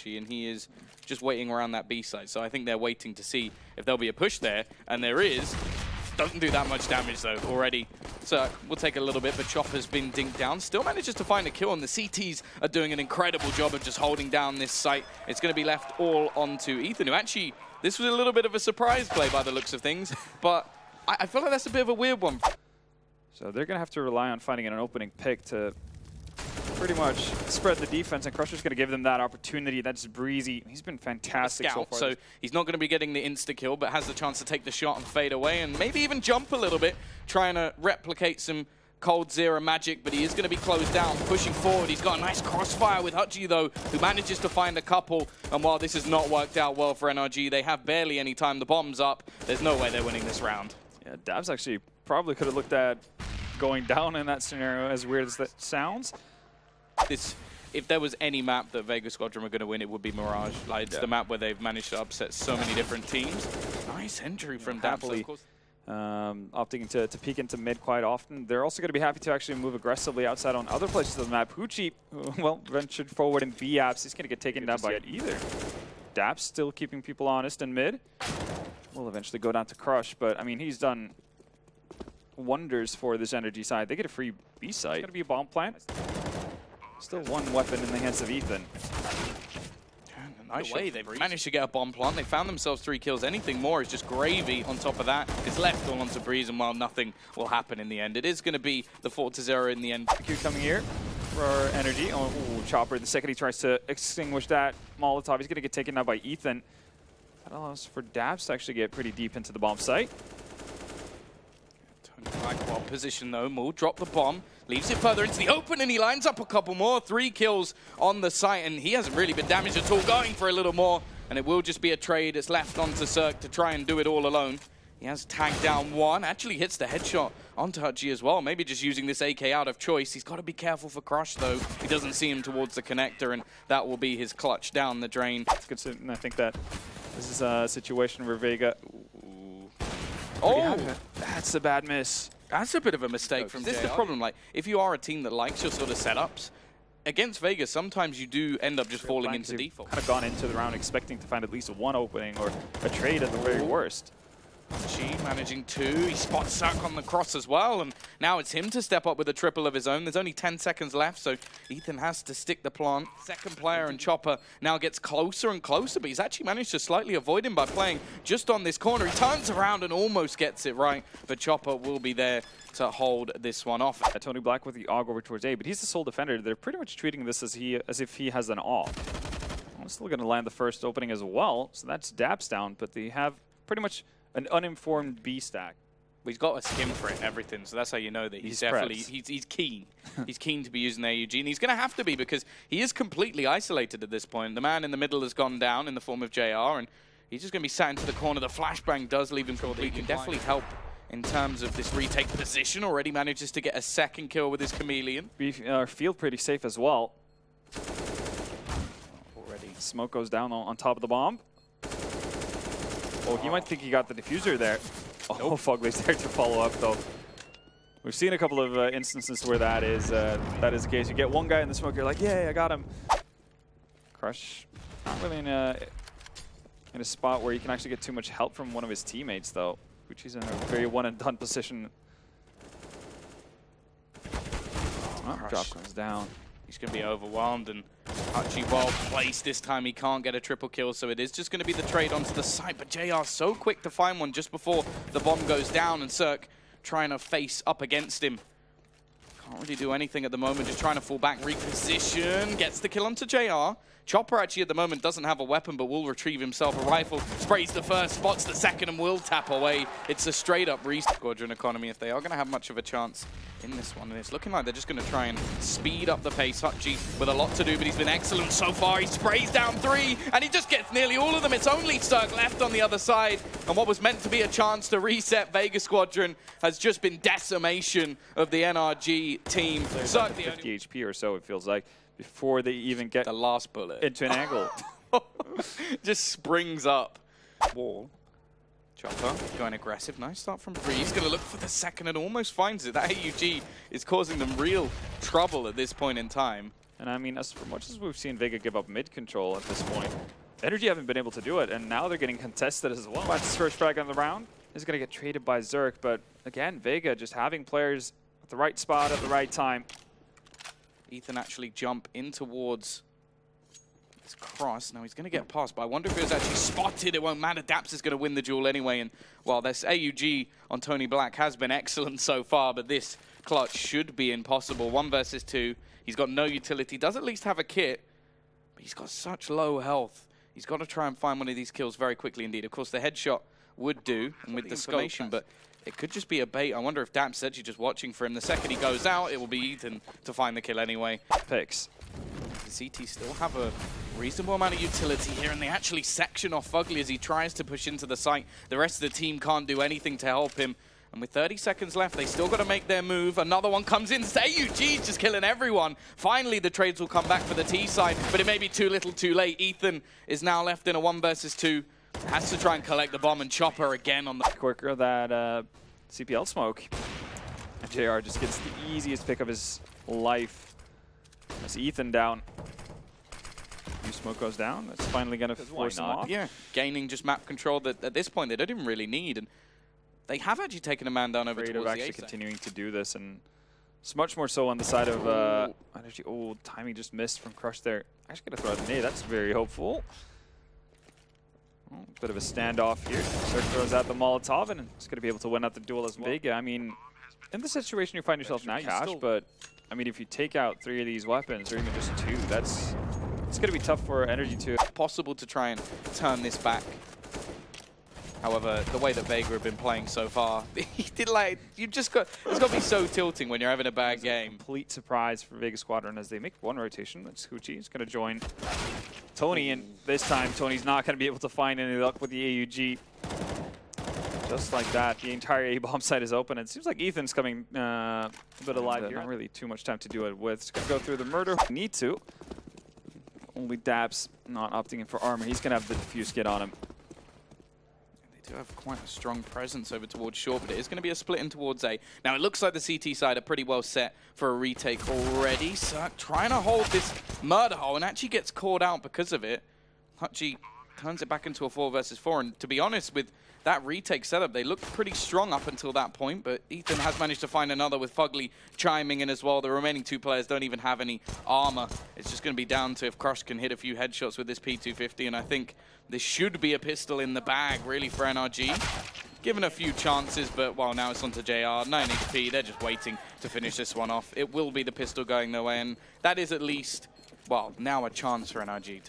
and he is just waiting around that B site. So I think they're waiting to see if there'll be a push there, and there is. Doesn't do that much damage though already. So we'll take a little bit, but Chopper's been dinked down. Still manages to find a kill, and the CTs are doing an incredible job of just holding down this site. It's going to be left all onto Ethan, who actually, this was a little bit of a surprise play by the looks of things, but I feel like that's a bit of a weird one. So they're going to have to rely on finding an opening pick to pretty much spread the defense, and Crusher's going to give them that opportunity. That's Breezy. He's been fantastic so far. So he's not going to be getting the insta-kill, but has the chance to take the shot and fade away, and maybe even jump a little bit, trying to replicate some Cold Zero magic, but he is going to be closed down, pushing forward. He's got a nice crossfire with Hutchie, though, who manages to find a couple, and while this has not worked out well for NRG, they have barely any time. The bomb's up. There's no way they're winning this round. Yeah, Dabs actually probably could have looked at going down in that scenario, as weird as that sounds. If there was any map that Vega Squadron were going to win, it would be Mirage. Like, it's the map where they've managed to upset so many different teams. Nice entry from Dabs. Opting to peek into mid quite often. They're also going to be happy to actually move aggressively outside on other places of the map. Hoochie, well, ventured forward in B-apps. He's going to get taken down by it either. Dabs still keeping people honest in mid. Will eventually go down to Crush, but I mean, he's done wonders for this energy side. They get a free B site. It's going to be a bomb plant. Still one weapon in the hands of Ethan. Nice way. They've managed to get a bomb plant. They found themselves 3 kills. Anything more is just gravy on top of that. It's left all onto Breeze, and while nothing will happen in the end, it is going to be the 4-0 in the end. Q coming here for energy. Oh, Chopper, the second he tries to extinguish that Molotov, he's going to get taken out by Ethan. That allows for Dabs to actually get pretty deep into the bomb site. Well position though. Maul drop the bomb, leaves it further into the open, and he lines up a couple more. 3 kills on the site, and he hasn't really been damaged at all. Going for a little more, and it will just be a trade. It's left onto Cirque to try and do it all alone. He has tagged down one, actually hits the headshot onto Hutchie as well. Maybe just using this AK out of choice. He's got to be careful for Crush though. He doesn't see him towards the connector, and that will be his clutch down the drain. It's good, and I think that this is a situation where Vega... Oh, that's a bad miss. That's a bit of a mistake from JR. This is the problem. Like, if you are a team that likes your sort of setups, against Vegas, sometimes you do end up just falling into default. Kind of gone into the round expecting to find at least one opening or a trade at the very worst. G managing 2. He spots Suck on the cross as well, and now it's him to step up with a triple of his own. There's only 10 seconds left, so Ethan has to stick the plant. Second player, and Chopper now gets closer and closer, but he's actually managed to slightly avoid him by playing just on this corner. He turns around and almost gets it right, but Chopper will be there to hold this one off. Tony Black with the AUG over towards A, but he's the sole defender. They're pretty much treating this as if he has an AUG. I'm still going to land the first opening as well, so that's Dabs down, but they have pretty much an uninformed B stack. Well, he's got a skim for it, everything, so that's how you know that he's definitely he's keen. He's keen to be using the AUG, and he's going to have to be because he is completely isolated at this point. The man in the middle has gone down in the form of JR, and he's just going to be sat into the corner. The flashbang does leave him completely. He can definitely help in terms of this retake position. Already manages to get a second kill with his Chameleon. Feel pretty safe as well. Already. Smoke goes down on top of the bomb. Oh, he might think he got the diffuser there. Oh, nope. Fugly's there to follow up, though. We've seen a couple of instances where that is the case. You get one guy in the smoke, you're like, yay, I got him. Crush, not really in a spot where he can actually get too much help from one of his teammates, though. Which he's in a very one-and-done position. Oh, drop comes down. He's going to be overwhelmed, and Hutchie well placed this time. He can't get a triple kill, so it is just going to be the trade onto the side. But JR so quick to find one just before the bomb goes down, and Cirque trying to face up against him. Can't really do anything at the moment, just trying to fall back, reposition, gets the kill onto JR. Chopper actually at the moment doesn't have a weapon, but will retrieve himself a rifle. Sprays the first, spots the second, and will tap away. It's a straight-up Squadron economy if they are going to have much of a chance in this one. And it's looking like they're just going to try and speed up the pace. Hutchie with a lot to do, but he's been excellent so far. He sprays down 3, and he just gets nearly all of them. It's only Cirque left on the other side. And what was meant to be a chance to reset Vega Squadron has just been decimation of the NRG team. Cirque, 50 HP or so, it feels like, before they even get the last bullet into an angle. Just springs up. Wall. Chopper going aggressive. Nice start from Bree. He's going to look for the second and almost finds it. That AUG is causing them real trouble at this point in time. And I mean, as much as we've seen Vega give up mid control at this point, Energy haven't been able to do it, and now they're getting contested as well. That's his first frag on the round. Is going to get traded by Zerk, but again, Vega just having players at the right spot at the right time. Ethan actually jump in towards this cross. Now he's going to get past, but I wonder if it was actually spotted. It won't matter. Daps is going to win the duel anyway. And while this AUG on Tony Black has been excellent so far, but this clutch should be impossible. 1 versus 2. He's got no utility. Does at least have a kit, but he's got such low health. He's got to try and find one of these kills very quickly indeed. Of course, the headshot would do, and with the information, but it could just be a bait. I wonder if Daps is actually just watching for him. The second he goes out, it will be Ethan to find the kill anyway. Picks. The CT still have a reasonable amount of utility here, and they actually section off Fugly as he tries to push into the site. The rest of the team can't do anything to help him. And with 30 seconds left, they still got to make their move. Another one comes in. AUG's just killing everyone. Finally, the trades will come back for the T side, but it may be too little too late. Ethan is now left in a 1 versus 2. Has to try and collect the bomb and chopper again on the... Quicker that CPL smoke. And JR just gets the easiest pick of his life. That's Ethan down. New smoke goes down. That's finally going to force him off. Yeah, gaining just map control that at this point they don't even really need. And they have actually taken a man down over towards the actually Acer. Continuing to do this, and it's much more so on the side of Energy. Oh, timing just missed from Crush there. Actually going to throw out a nade. That's very hopeful. Oh, bit of a standoff here. Zerk throws out the Molotov, and it's going to be able to win out the duel as well. Vega, I mean, in the situation you find yourself now, Cash, but I mean, if you take out 3 of these weapons, or even just 2, it's going to be tough for Energy to... Possible to try and turn this back. However, the way that Vega have been playing so far, he did like, it's got to be so tilting when you're having a bad game. Complete surprise for Vega Squadron as they make 1 rotation. That's Hoochie. He's going to join Tony, and this time Tony's not going to be able to find any luck with the AUG. Just like that, the entire A-bomb site is open. It seems like Ethan's coming a bit alive here. Not really too much time to do it with. He's going to go through the murder. Need to. Only Daps not opting in for armor. He's going to have the defuse kit on him. They do have quite a strong presence over towards short, but it is going to be a split in towards A. Now, it looks like the CT side are pretty well set for a retake already. So trying to hold this murder hole and actually gets caught out because of it. Hutchie turns it back into a 4 versus 4, and to be honest, with that retake setup, they looked pretty strong up until that point, but Ethan has managed to find another with Fugly chiming in as well. The remaining 2 players don't even have any armor. It's just going to be down to if Crush can hit a few headshots with this P250, and I think this should be a pistol in the bag, really, for NRG. Given a few chances, but, well, now it's on to JR. 9 HP, they're just waiting to finish this one off. It will be the pistol going their way, and that is at least, well, now a chance for NRG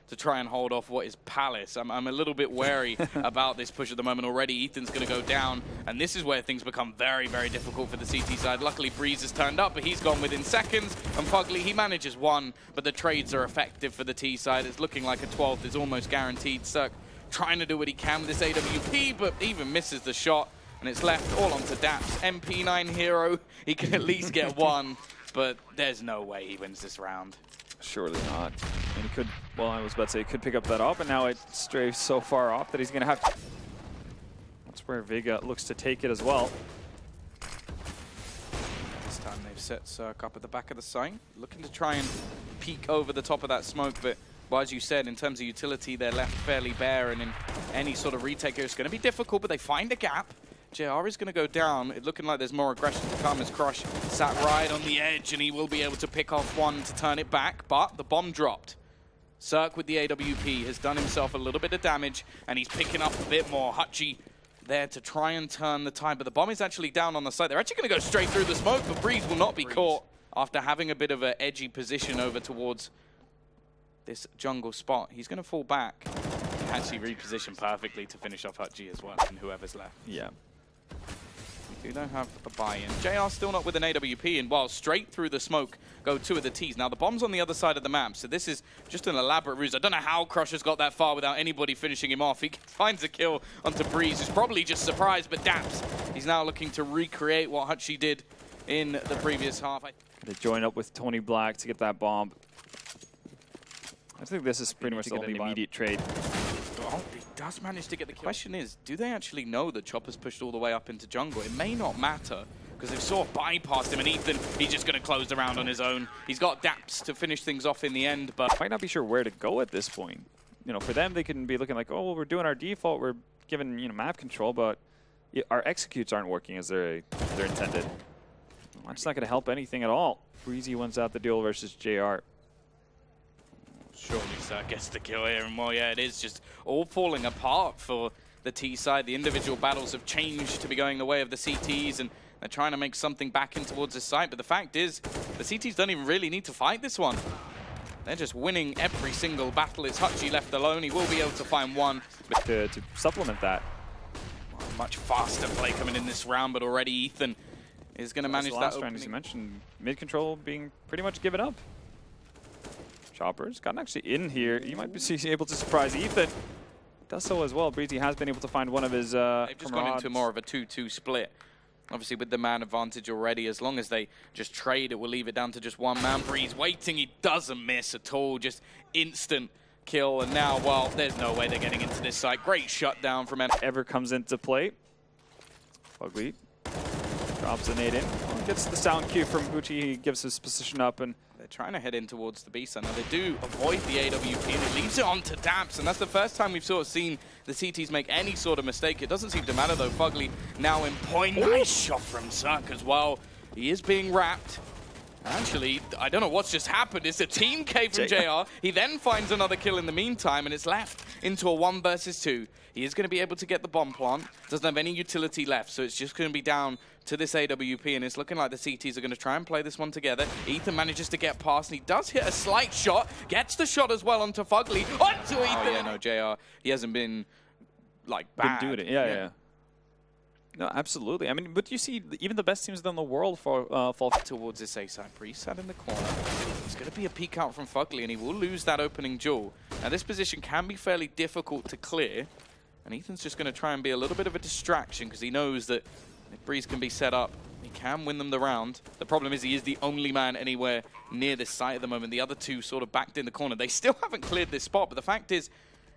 to try and hold off what is Palace. I'm a little bit wary about this push at the moment already. Ethan's going to go down, and this is where things become very, very difficult for the CT side. Luckily, Breeze has turned up, but he's gone within seconds, and Fugly, he manages 1, but the trades are effective for the T side. It's looking like a 12th is almost guaranteed. Zerk trying to do what he can with this AWP, but even misses the shot, and it's left all onto Daps. MP9 hero, he can at least get 1, but there's no way he wins this round. Surely not. And he could, well, I was about to say he could pick up that up, and now it strays so far off that he's going to have to. That's where Vega looks to take it as well. This time they've set Zerk up at the back of the site, looking to try and peek over the top of that smoke, but well, as you said, in terms of utility, they're left fairly bare, and in any sort of retake, it's going to be difficult, but they find a gap. JR is going to go down. It's looking like there's more aggression to come as Crush sat right on the edge, and he will be able to pick off 1 to turn it back, but the bomb dropped. Zerk with the AWP has done himself a little bit of damage, and he's picking up a bit more. Hutchie there to try and turn the tide, but the bomb is actually down on the site. They're actually going to go straight through the smoke, but Breeze will not be caught after having a bit of an edgy position over towards this jungle spot. He's going to fall back. He actually repositioned perfectly to finish off Hutchie as well, and whoever's left. Yeah. We do not have a buy-in. JR still not with an AWP, and while straight through the smoke go 2 of the Ts. Now, the bomb's on the other side of the map, so this is just an elaborate ruse. I don't know how Crush has got that far without anybody finishing him off. He finds a kill onto Breeze, who's probably just surprised, but Daps, he's now looking to recreate what Hutchie did in the previous half. They join up with Tony Black to get that bomb. I think this is pretty much the only immediate trade. Oh, he does manage to get the kill. The question is, do they actually know that Chopper's pushed all the way up into jungle? It may not matter, because they've sort of bypassed him, and Ethan, he's just going to close the round on his own. He's got Daps to finish things off in the end, but might not be sure where to go at this point. You know, for them, they can be looking like, oh, well, we're doing our default, we're given, you know, map control, but our executes aren't working as they're intended. Well, that's not going to help anything at all. Breezy wins out the duel versus JR. Surely Sir gets the kill here, and well, yeah, it is just all falling apart for the T side. The individual battles have changed to be going the way of the CTs, and they're trying to make something back in towards this site. But the fact is, the CTs don't even really need to fight this one. They're just winning every single battle. It's Hutchie left alone. He will be able to find one. But to supplement that, much faster play coming in this round, but already Ethan is going to manage that opening. Round, as you mentioned, mid control being pretty much given up. Chopper's gotten actually in here. You might be able to surprise Ethan. Does so as well. Breezy has been able to find one of his They've just gone into more of a 2-2 split. Obviously with the man advantage already, as long as they just trade, it will leave it down to just one man. Breeze waiting, he doesn't miss at all. Just instant kill, and now, well, there's no way they're getting into this site. Great shutdown from Ever comes into play. Fugly drops a nade in. Well, gets the sound cue from Uchi. He gives his position up, and they're trying to head in towards the B side. Now they do avoid the AWP, and it leaves it on to Daps, and that's the first time we've sort of seen the CTs make any sort of mistake. It doesn't seem to matter though. Fugly now in point. Nice shot from Zerk as well. He is being wrapped. Actually, I don't know what's just happened. It's a team K from JR. He then finds another kill in the meantime, and it's left into a 1 versus 2. He is going to be able to get the bomb plant. Doesn't have any utility left, so it's just going to be down to this AWP, and it's looking like the CTs are going to try and play this one together. Ethan manages to get past, and he does hit a slight shot. Gets the shot as well onto Fugly. Onto Ethan! Oh, yeah, no, JR, he hasn't been, like, bad. Been doing it, yeah. No, absolutely. I mean, but you see, even the best teams in the world fall towards this A side. Breeze sat in the corner. It's going to be a peek out from Fugly, and he will lose that opening duel. Now, this position can be fairly difficult to clear, and Ethan's just going to try and be a little bit of a distraction because he knows that if Breeze can be set up, he can win them the round. The problem is he is the only man anywhere near this site at the moment. The other two sort of backed in the corner. They still haven't cleared this spot, but the fact is,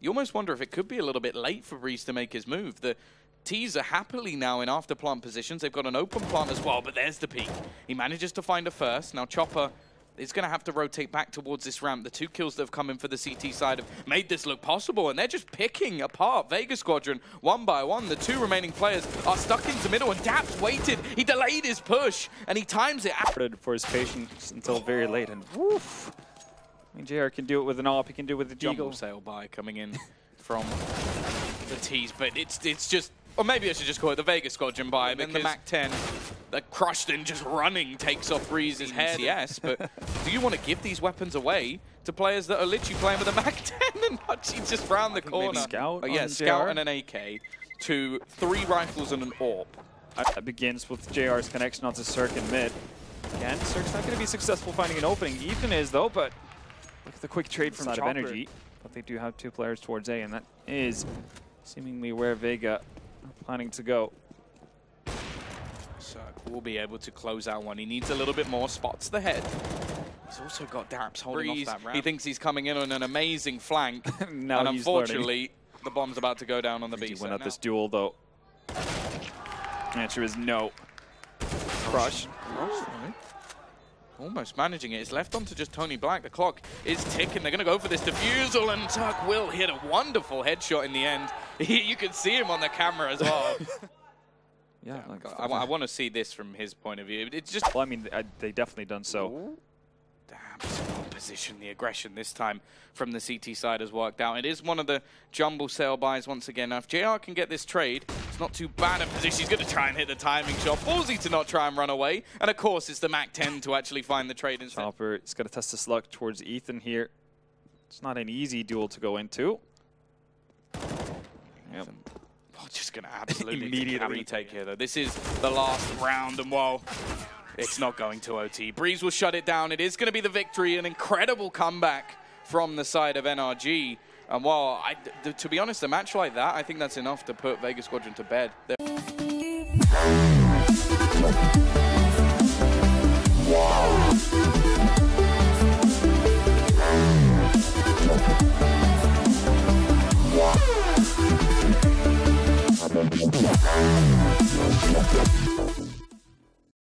you almost wonder if it could be a little bit late for Breeze to make his move. The T's are happily now in after plant positions. They've got an open plant as well, but there's the peak. He manages to find a first. Now Chopper is going to have to rotate back towards this ramp. The 2 kills that have come in for the CT side have made this look possible, and they're just picking apart Vega Squadron one by one. The 2 remaining players are stuck into middle, and Daps waited. He delayed his push, and he times it. For his patience until very late, and woof. I mean, JR can do it with an AWP, he can do it with the jumble sail by coming in from the T's, but it's just, or maybe I should just call it the Vega Squadron buy, and then the MAC-10, the crushed and just running takes off Breeze's head. Yes, but do you want to give these weapons away to players that are literally playing with a MAC-10 and Hutchie just round the corner? Scout, Scout and an AK to 3 rifles and an AWP. That begins with JR's connection onto Cirque in mid. Again, Cirque's not going to be successful finding an opening. Ethan is though, but look at the quick trade from Chopper. Of energy. But they do have 2 players towards A, and that is seemingly where Vega are planning to go. So we'll be able to close out one. He needs a little bit more. Spots the head. He's also got Daps holding off that ramp. He thinks he's coming in on an amazing flank. Now and unfortunately, the bomb's about to go down on the B. He win out this duel, though. The answer is no. Crush. Almost managing it. It's left on to just Tony Black. The clock is ticking. They're going to go for this defusal, and Tuck will hit a wonderful headshot in the end. You can see him on the camera as well. Yeah, I want to see this from his point of view. It's just. Well, I mean, they definitely done so. Ooh. Damn, position. The aggression this time from the CT side has worked out. It is one of the jumble sale buys once again. Now, if JR can get this trade, it's not too bad a position. He's going to try and hit the timing shot. Ballsy to not try and run away. And of course, it's the MAC-10 to actually find the trade instead. Chopper is going to test his luck towards Ethan here. It's not an easy duel to go into. Yep. Just going to absolutely immediately retake here, though. This is the last round, and well, it's not going to OT. Breeze will shut it down. It is going to be the victory. An incredible comeback from the side of NRG. And while, to be honest, a match like that, I think that's enough to put Vega Squadron to bed.